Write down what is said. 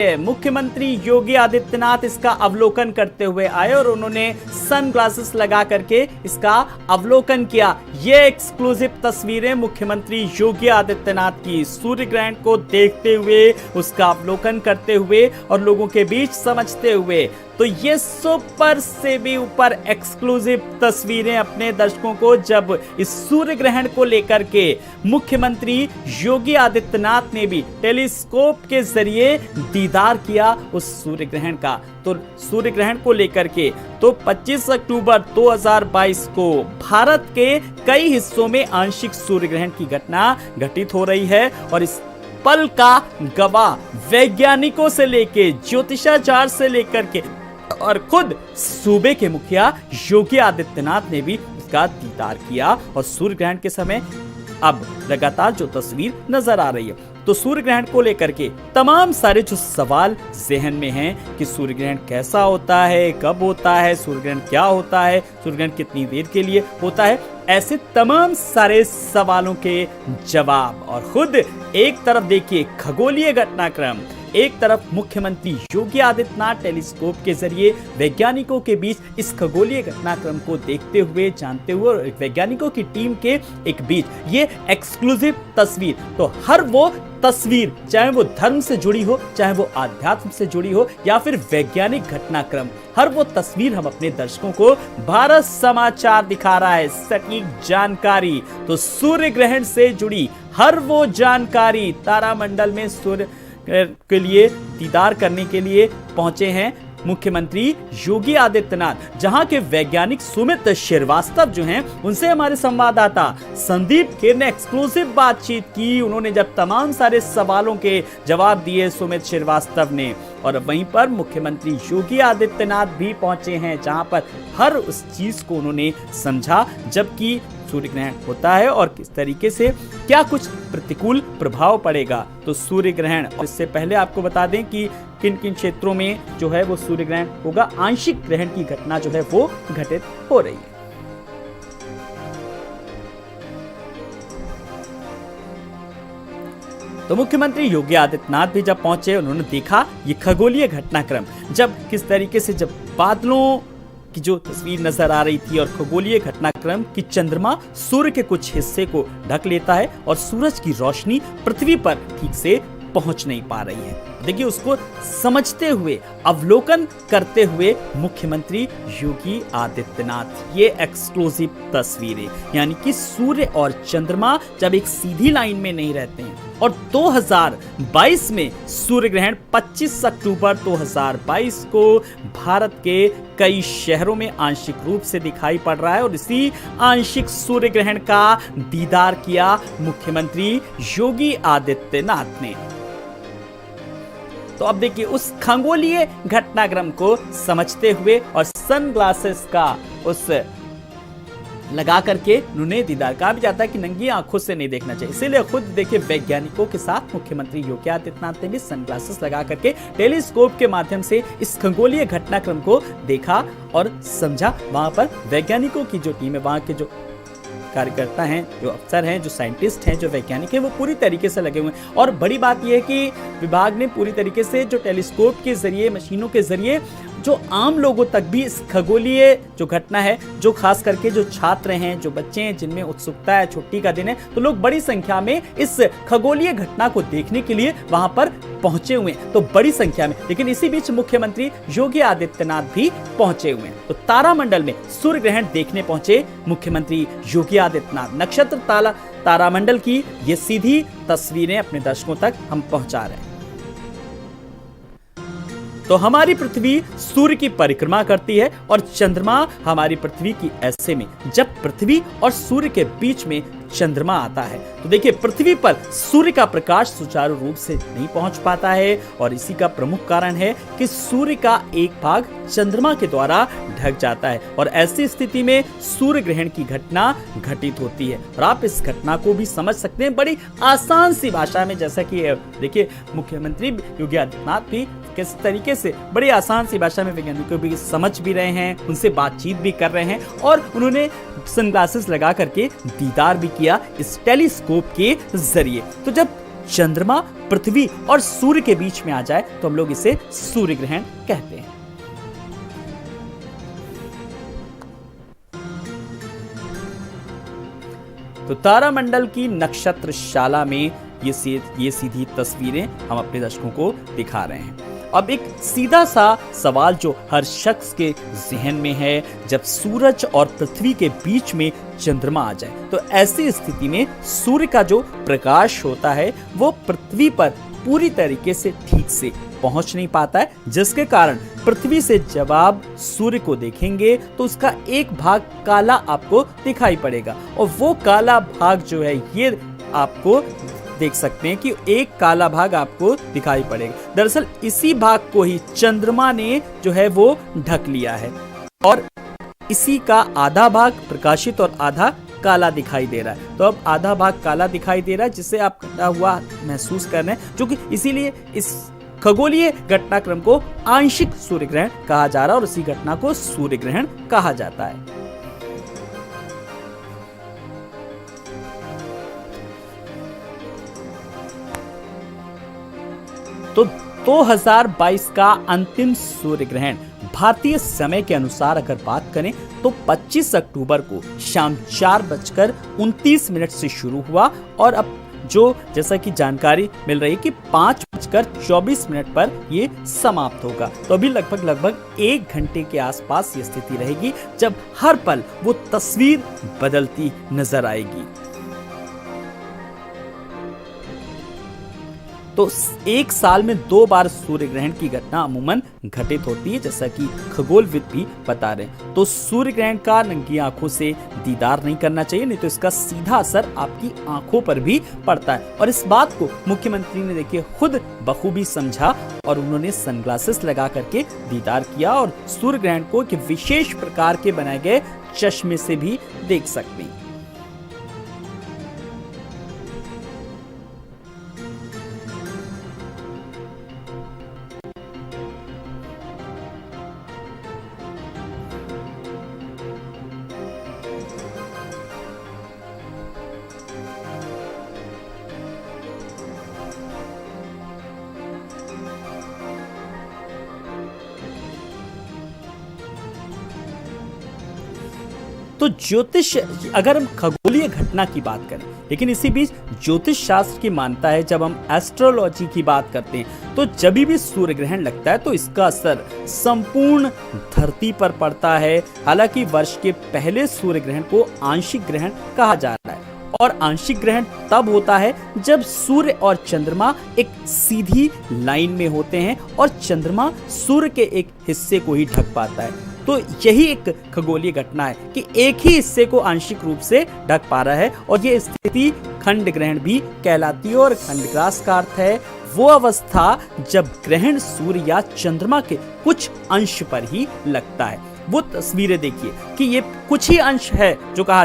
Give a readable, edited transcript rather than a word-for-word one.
मुख्यमंत्री योगी आदित्यनाथ इसका अवलोकन करते हुए आए और उन्होंने सनग्लासेस लगा करके इसका अवलोकन किया। ये एक्सक्लूसिव तस्वीरें मुख्यमंत्री योगी आदित्यनाथ की सूर्य ग्रहण को देखते हुए, उसका अवलोकन करते हुए और लोगों के बीच समझते हुए। तो ये सुपर से भी ऊपर एक्सक्लूसिव तस्वीरें अपने दर्शकों को जब इस सूर्य ग्रहण को लेकर के मुख्यमंत्री योगी आदित्यनाथ ने भी टेलीस्कोप के जरिए दीदार किया उस सूर्य ग्रहण का। तो सूर्य ग्रहण को लेकर के तो 25 अक्टूबर 2022 को भारत के कई हिस्सों में आंशिक सूर्य ग्रहण की घटना घटित हो रही है और इस पल का गवाह वैज्ञानिकों से लेके ज्योतिषाचार्य से लेकर के और खुद सूबे के मुखिया योगी आदित्यनाथ ने भी इसका दीदार किया। और सूर्य ग्रहण के समय अब लगातार जो तस्वीर नजर आ रही है, तो सूर्य ग्रहण को लेकर के तमाम सारे जो सवाल जहन में हैं कि सूर्य ग्रहण कैसा होता है, कब होता है, सूर्य ग्रहण क्या होता है, सूर्य ग्रहण कितनी देर के लिए होता है, ऐसे तमाम सारे सवालों के जवाब। और खुद एक तरफ देखिए खगोलीय घटनाक्रम, एक तरफ मुख्यमंत्री योगी आदित्यनाथ टेलीस्कोप के जरिए वैज्ञानिकों के बीच इस खगोलीय घटनाक्रम को देखते हुए, जानते हुए और वैज्ञानिकों की टीम के एक बीच ये एक्सक्लूसिव तस्वीर। तो हर वो तस्वीर, चाहे वो धर्म से जुड़ी हो, चाहे वो आध्यात्म से जुड़ी हो या फिर वैज्ञानिक घटनाक्रम, हर वो तस्वीर हम अपने दर्शकों को भारत समाचार दिखा रहा है, सटीक जानकारी। तो सूर्य ग्रहण से जुड़ी हर वो जानकारी तारामंडल में सूर्य के लिए दीदार करने के लिए पहुंचे हैं मुख्यमंत्री योगी आदित्यनाथ। जहां के वैज्ञानिक सुमित श्रीवास्तव जो हैं, उनसे हमारे संवाददाता संदीप खेर ने एक्सक्लूसिव बातचीत की। उन्होंने जब तमाम सारे सवालों के जवाब दिए सुमित श्रीवास्तव ने, और वहीं पर मुख्यमंत्री योगी आदित्यनाथ भी पहुंचे हैं जहां पर हर उस चीज को उन्होंने समझा जबकि सूर्य ग्रहण होता है और किस तरीके से क्या कुछ प्रतिकूल प्रभाव पड़ेगा तो सूर्य ग्रहण। और इससे पहले आपको बता दें कि किन किन क्षेत्रों में जो है वो सूर्य ग्रहण होगा, आंशिक ग्रहण की घटना जो है वो घटित हो रही है। तो मुख्यमंत्री योगी आदित्यनाथ भी जब पहुंचे, उन्होंने देखा ये खगोलीय घटनाक्रम, जब किस तरीके से जब बादलों की जो तस्वीर नजर आ रही थी और खगोलीय घटनाक्रम की चंद्रमा सूर्य के कुछ हिस्से को ढक लेता है और सूरज की रोशनी पृथ्वी पर ठीक से पहुंच नहीं पा रही है। देखिए उसको समझते हुए, अवलोकन करते हुए मुख्यमंत्री योगी आदित्यनाथ ये एक्सक्लूसिव तस्वीरें, यानी कि सूर्य और चंद्रमा जब एक सीधी लाइन में नहीं रहते हैं। और 2022 में सूर्य ग्रहण 25 अक्टूबर 2022 को भारत के कई शहरों में आंशिक रूप से दिखाई पड़ रहा है और इसी आंशिक सूर्य ग्रहण का दीदार किया मुख्यमंत्री योगी आदित्यनाथ ने। तो अब देखिए उस खगोलीय घटनाक्रम को समझते हुए और सनग्लासेस का उस लगा करके उन्होंने दीदार। कहा भी जाता है कि नंगी आंखों से नहीं देखना चाहिए, इसीलिए खुद देखिए वैज्ञानिकों के साथ मुख्यमंत्री योगी आदित्यनाथ ने भी सनग्लासेस लगा करके टेलीस्कोप के माध्यम से इस खगोलीय घटनाक्रम को देखा और समझा। वहां पर वैज्ञानिकों की जो टीम है, वहां के जो कार्यकर्ता हैं, जो अफसर हैं, जो साइंटिस्ट हैं, जो वैज्ञानिक हैं, वो पूरी तरीके से लगे हुए हैं। और बड़ी बात यह है कि विभाग ने पूरी तरीके से जो टेलीस्कोप के जरिए, मशीनों के जरिए जो आम लोगों तक भी इस खगोलीय जो घटना है, जो खास करके जो छात्र हैं, जो बच्चे हैं जिनमें उत्सुकता है, छुट्टी का दिन है, तो लोग बड़ी संख्या में इस खगोलीय घटना को देखने के लिए वहां पर पहुंचे हुए हैं, तो बड़ी संख्या में। लेकिन इसी बीच मुख्यमंत्री योगी आदित्यनाथ भी पहुंचे हुए हैं। तो तारामंडल में सूर्य ग्रहण देखने पहुंचे मुख्यमंत्री योगी आदित्यनाथ। नक्षत्र तारामंडल की ये सीधी तस्वीरें अपने दर्शकों तक हम पहुंचा रहे हैं। तो हमारी पृथ्वी सूर्य की परिक्रमा करती है और चंद्रमा हमारी पृथ्वी की ऐसे में जब पृथ्वी और सूर्य के बीच में चंद्रमा आता है तो देखिए पृथ्वी पर सूर्य का प्रकाश सुचारू रूप से नहीं पहुंच पाता है और इसी का प्रमुख कारण है कि सूर्य का एक भाग चंद्रमा के द्वारा ढक जाता है और ऐसी स्थिति में सूर्य ग्रहण की घटना घटित होती है। और आप इस घटना को भी समझ सकते हैं बड़ी आसान सी भाषा में, जैसा कि देखिए मुख्यमंत्री योगी आदित्यनाथ भी किस तरीके से बड़ी आसान सी भाषा में वैज्ञानिकों भी समझ भी रहे हैं, उनसे बातचीत भी कर रहे हैं और उन्होंने सनग्लासेस लगा करके दीदार भी किया इस टेलीस्कोप के जरिए। तो जब चंद्रमा पृथ्वी और सूर्य के बीच में आ जाए तो हम लोग इसे सूर्य ग्रहण कहते हैं। तो तारामंडल की नक्षत्रशाला में ये सीधी तस्वीरें हम अपने दर्शकों को दिखा रहे हैं। अब एक सीधा सा सवाल जो हर शख्स के जहन में है, जब सूरज और पृथ्वी के बीच में चंद्रमा आ जाए तो ऐसी स्थिति में सूर्य का जो प्रकाश होता है वो पृथ्वी पर पूरी तरीके से ठीक से पहुंच नहीं पाता है, जिसके कारण पृथ्वी से जब आप सूर्य को देखेंगे तो उसका एक भाग काला आपको दिखाई पड़ेगा और वो काला भाग जो है ये आपको देख सकते हैं कि एक काला भाग आपको दिखाई पड़ेगा। दरअसल इसी भाग को ही चंद्रमा ने जो है वो ढक लिया है और इसी का आधा भाग प्रकाशित और आधा काला दिखाई दे रहा है। तो अब आधा भाग काला दिखाई दे रहा है जिसे आप कटा हुआ महसूस कर रहे हैं, जो कि इसीलिए इस खगोलीय घटनाक्रम को आंशिक सूर्य ग्रहण कहा जा रहा है और इसी घटना को सूर्य ग्रहण कहा जाता है। तो 2022 का अंतिम सूर्य ग्रहण भारतीय समय के अनुसार अगर बात करें तो 25 अक्टूबर को शाम 4:29 से शुरू हुआ और अब जो जैसा कि जानकारी मिल रही है कि 5:24 पर ये समाप्त होगा। तो अभी लगभग 1 घंटे के आसपास ये स्थिति रहेगी जब हर पल वो तस्वीर बदलती नजर आएगी। तो एक साल में 2 बार सूर्य ग्रहण की घटना अमूमन घटित होती है, जैसा कि खगोलविद भी बता रहे हैं। तो सूर्य ग्रहण का नंगी आंखों से दीदार नहीं करना चाहिए, नहीं तो इसका सीधा असर आपकी आंखों पर भी पड़ता है। और इस बात को मुख्यमंत्री ने देखिए खुद बखूबी समझा और उन्होंने सनग्लासेस लगा करके दीदार किया और सूर्य ग्रहण को एक विशेष प्रकार के बनाए गए चश्मे से भी देख सकते हैं। तो ज्योतिष, अगर हम खगोलीय घटना की बात करें, लेकिन इसी बीच ज्योतिष शास्त्र की मानता है, जब हम एस्ट्रोलॉजी की बात करते हैं तो जब भी सूर्य ग्रहण लगता है तो इसका असर संपूर्ण धरती पर पड़ता है। हालांकि वर्ष के पहले सूर्य ग्रहण को आंशिक ग्रहण कहा जा रहा है और आंशिक ग्रहण तब होता है जब सूर्य और चंद्रमा एक सीधी लाइन में होते हैं और चंद्रमा सूर्य के एक हिस्से को ही ढक पाता है। तो यही एक खगोलीय घटना है कि एक ही हिस्से को आंशिक रूप से ढक पा रहा है और ये स्थिति खंड ग्रहण भी कहलाती है। और खंडग्रास का अर्थ है वो अवस्था जब ग्रहण सूर्य या चंद्रमा के कुछ अंश पर ही लगता है। वो तस्वीरें देखिए कि ये कुछ ही अंश है जो कहा